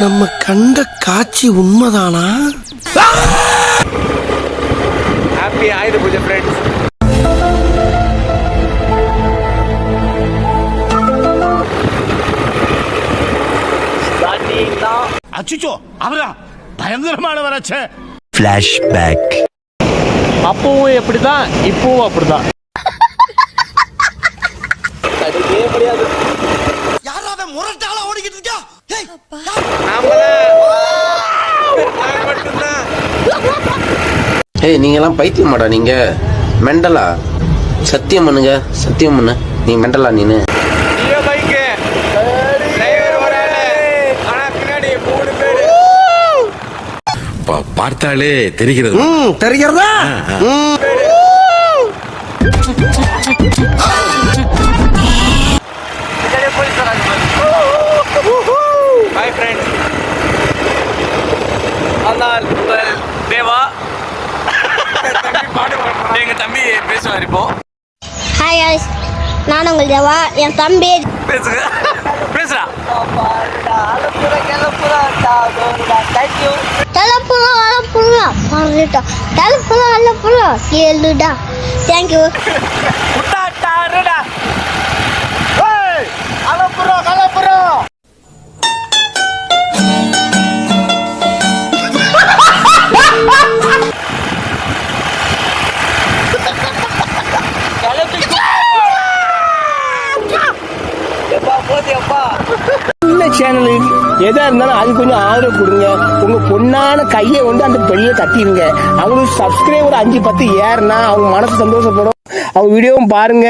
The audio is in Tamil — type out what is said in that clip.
நம்ம கண்ட காட்சி உண்மைதானா? ஹாப்பி ஆயுத பூஜை ஃப்ரெண்ட்ஸ். அச்சுச்சோ அவரா பயங்கரமான வராச்சே. ஃபிளாஷ்பேக். அப்பவும் எப்படிதான் இப்பவும் அப்படிதான். ஏய் நீங்கெல்லாம் பைத்தியம் மாடா, நீங்க மெண்டலா? சத்தியம் பண்ணுங்க, சத்தியம் பண்ணு. நீ மெண்டலா? நீனு பார்த்தாலே தெரிகிறது. தெரிகிறதா? ஹாய் ஃப்ரெண்ட்ஸ், ஆனால் உங்கள் தேவா எங்க தம்பி பேசுவார் இப்போ. ஹாய் guys, நான் உங்கள் தேவா. என் தம்பி பேசுங்க, பேசுறா. கேளுடா. தேங்க்யூ. இந்த சேனலுக்கு எதா இருந்தாலும் அது கொஞ்சம் ஆதரவு கொடுங்க. உங்க பொண்ணான கையை வந்து அந்த பெரிய தட்டிடுங்க. அவங்களுக்கு சப்ஸ்கிரைபர் 5-10 ஏறுனா அவங்க மனசு சந்தோஷப்படும். அவங்க வீடியோவும் பாருங்க.